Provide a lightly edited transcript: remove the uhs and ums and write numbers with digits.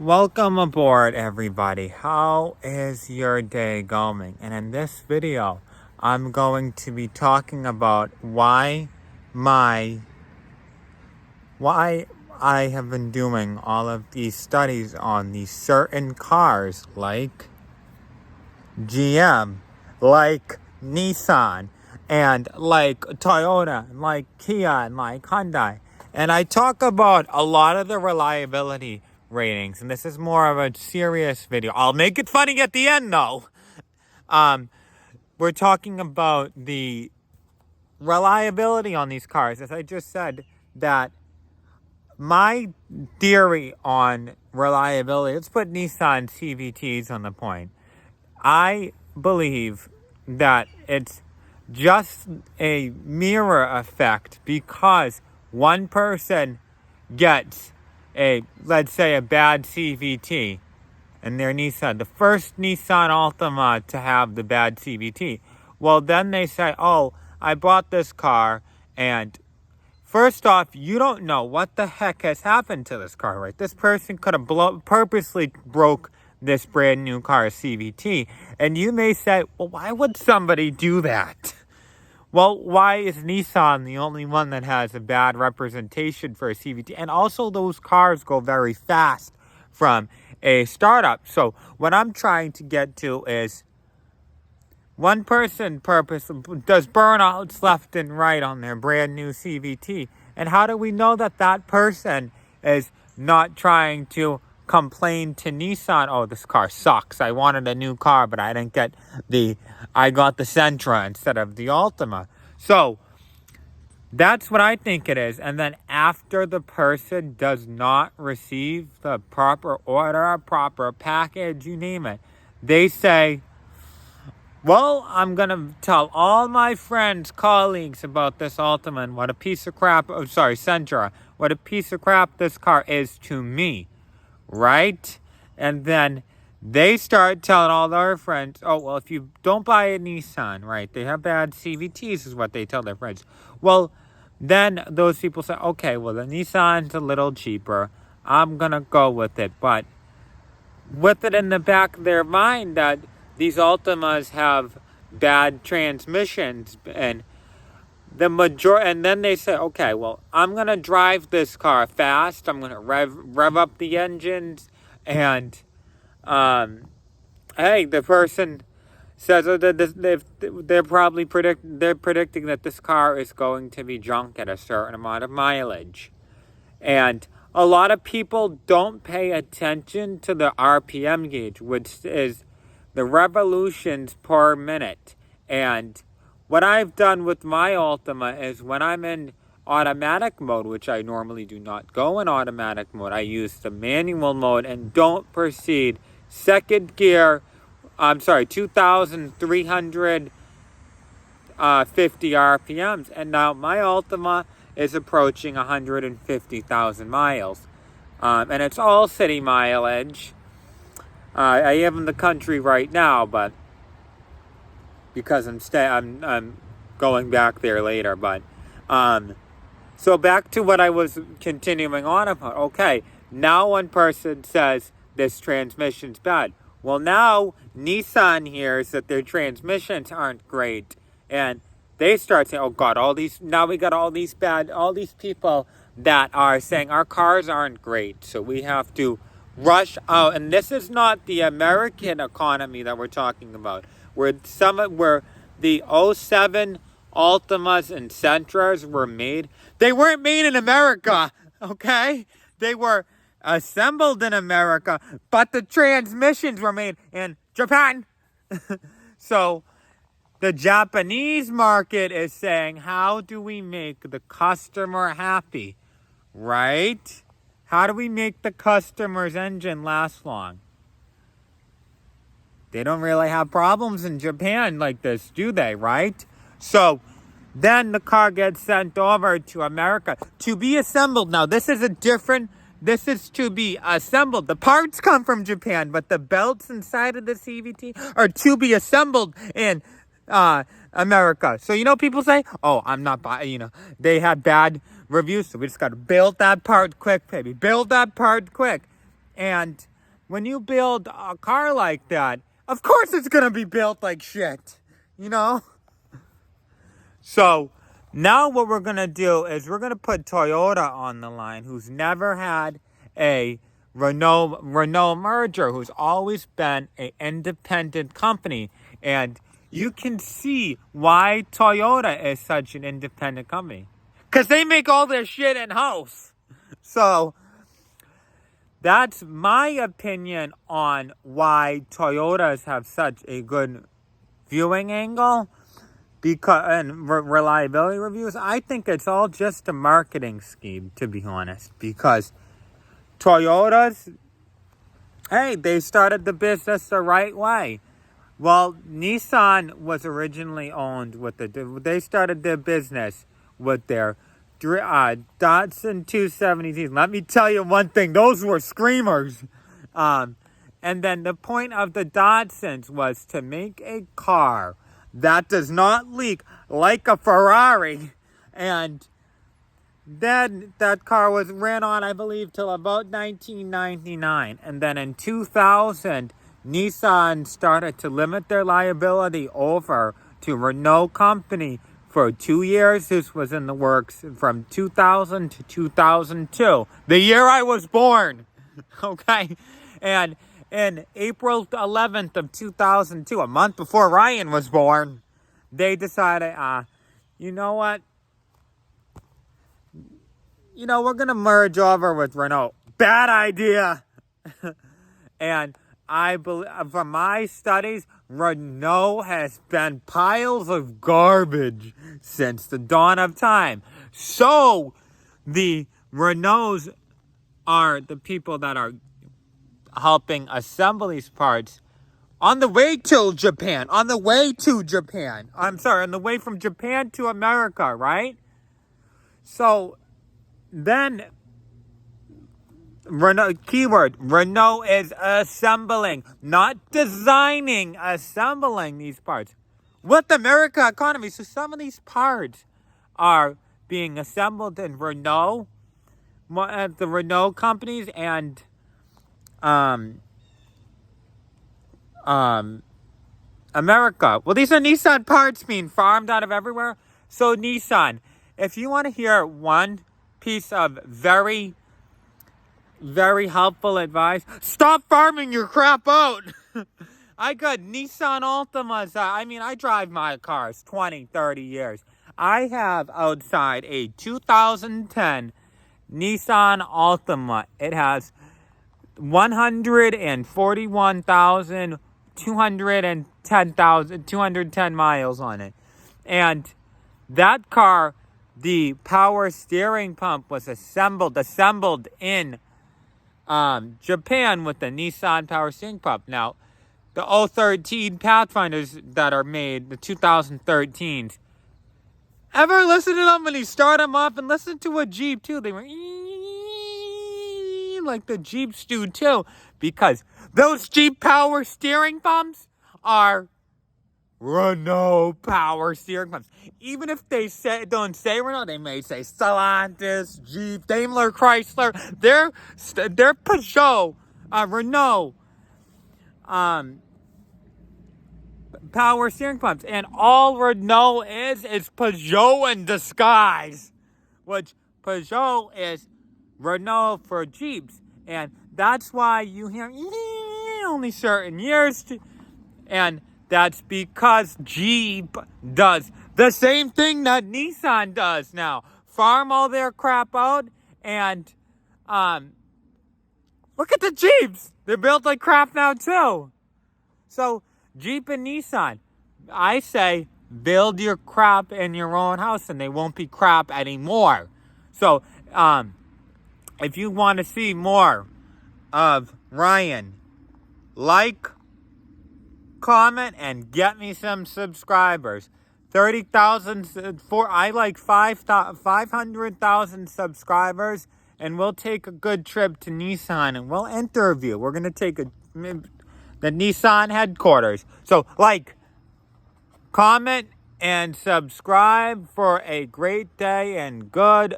Welcome aboard, everybody. How is your day going? And in this video, I'm going to be talking about my why I have been doing all of these studies on these certain cars like GM, like Nissan, and like Toyota, and like Kia, and like Hyundai. And I talk about a lot of the reliability ratings, and this is more of a serious video. I'll make it funny at the end, though. Um, we're talking about the reliability on these cars. As I just said, that my theory on reliability, let's put Nissan CVTs on the point. I believe that it's just a mirror effect because one person gets let's say, a bad CVT in their Nissan, the first Nissan Altima to have the bad CVT. Well, then they say, oh, I bought this car, and first off, you don't know what the heck has happened to this car, right? This person could have purposely broke this brand new car's CVT. And you may say, well, why would somebody do that? Well, why is Nissan the only one that has a bad representation for a CVT? And also, those cars go very fast from a startup. So what I'm trying to get to is, one person does burnouts left and right on their brand new CVT. And how do we know that that person is not trying to complain to Nissan? Oh, this car sucks. I wanted a new car, but I got the Sentra instead of the Altima. So that's what I think it is. And then after the person does not receive the proper order, proper package, you name it, they say, well, I'm going to tell all my friends, colleagues about this Altima and what a piece of crap, Sentra, what a piece of crap this car is to me, right? And then they start telling all their friends, oh, well, if you don't buy a Nissan, right, they have bad CVTs is what they tell their friends. Well, then those people say, okay, well, the Nissan's a little cheaper. I'm going to go with it. But with it in the back of their mind that these Altimas have bad transmissions, and and then they say, okay, well, I'm gonna drive this car fast. I'm gonna rev up the engines, and hey, the person says that they're predicting that this car is going to be junk at a certain amount of mileage. And a lot of people don't pay attention to the RPM gauge, which is the revolutions per minute. And what I've done with my Altima is, when I'm in automatic mode, which I normally do not go in automatic mode, I use the manual mode and don't proceed second gear, 2,350 RPMs. And now my Altima is approaching 150,000 miles. And it's all city mileage. I am in the country right now, but because I'm going back there later. But so back to what I was continuing on about. Okay, now one person says this transmission's bad. Well, now Nissan hears that their transmissions aren't great, and they start saying, oh God, now we got all these people that are saying our cars aren't great, so we have to rush out. And this is not the American economy that we're talking about, where the '07 Altimas and Sentras were made. They weren't made in America, okay? They were assembled in America, but the transmissions were made in Japan. So the Japanese market is saying, how do we make the customer happy, right? How do we make the customer's engine last long? They don't really have problems in Japan like this, do they, right? So then the car gets sent over to America to be assembled. Now, this is to be assembled. The parts come from Japan, but the belts inside of the CVT are to be assembled in America. So, people say, oh, I'm not buying, they have bad reviews, so we just got to build that part quick, baby. Build that part quick. And when you build a car like that, of course it's going to be built like shit, you know? So now what we're going to do is we're going to put Toyota on the line, who's never had a Renault merger, who's always been an independent company. And you can see why Toyota is such an independent company. Because they make all their shit in-house. So that's my opinion on why Toyotas have such a good viewing angle and reliability reviews. I think it's all just a marketing scheme, to be honest. Because Toyotas, hey, they started the business the right way. Well, Nissan was originally owned with they started their business with their Datsun 270s. Let me tell you one thing, those were screamers. And then the point of the Datsuns was to make a car that does not leak like a Ferrari. And then that car ran on, I believe, till about 1999. And then in 2000, Nissan started to limit their liability over to Renault company for 2 years. This was in the works from 2000 to 2002, the year I was born. Okay? And in April 11th of 2002, a month before Ryan was born, they decided, you know what? We're going to merge over with Renault. Bad idea. And I believe, from my studies, Renault has been piles of garbage since the dawn of time. So, the Renaults are the people that are helping assemble these parts on the way to Japan. On the way from Japan to America, right? So, then Renault is assembling, not designing, assembling these parts with America economy. So some of these parts are being assembled in Renault, at the Renault companies, and America. Well, these are Nissan parts being farmed out of everywhere. So Nissan, if you want to hear one piece of very, very helpful advice, stop farming your crap out. I got Nissan Altimas. I drive my cars 20, 30 years. I have outside a 2010 Nissan Altima. It has 141,210 miles on it. And that car, the power steering pump was assembled in Japan with the Nissan power steering pump. Now, the 013 Pathfinders that are made, the 2013s, ever listen to them when you start them up? And listen to a Jeep too. They were like the Jeeps do too, because those Jeep power steering pumps are Renault power steering pumps. Even if they don't say Renault, they may say Stellantis, Jeep, Daimler, Chrysler. They're Peugeot, Renault, power steering pumps. And all Renault is Peugeot in disguise, which Peugeot is Renault for Jeeps. And that's why you hear only certain years. And that's because Jeep does the same thing that Nissan does now. Farm all their crap out, and look at the Jeeps. They're built like crap now too. So Jeep and Nissan, I say build your crap in your own house and they won't be crap anymore. So if you want to see more of Ryan, like, comment, and get me some subscribers. 30,000 I like 500,000 subscribers, and we'll take a good trip to Nissan and we'll interview. We're gonna take the Nissan headquarters. So like, comment, and subscribe for a great day and good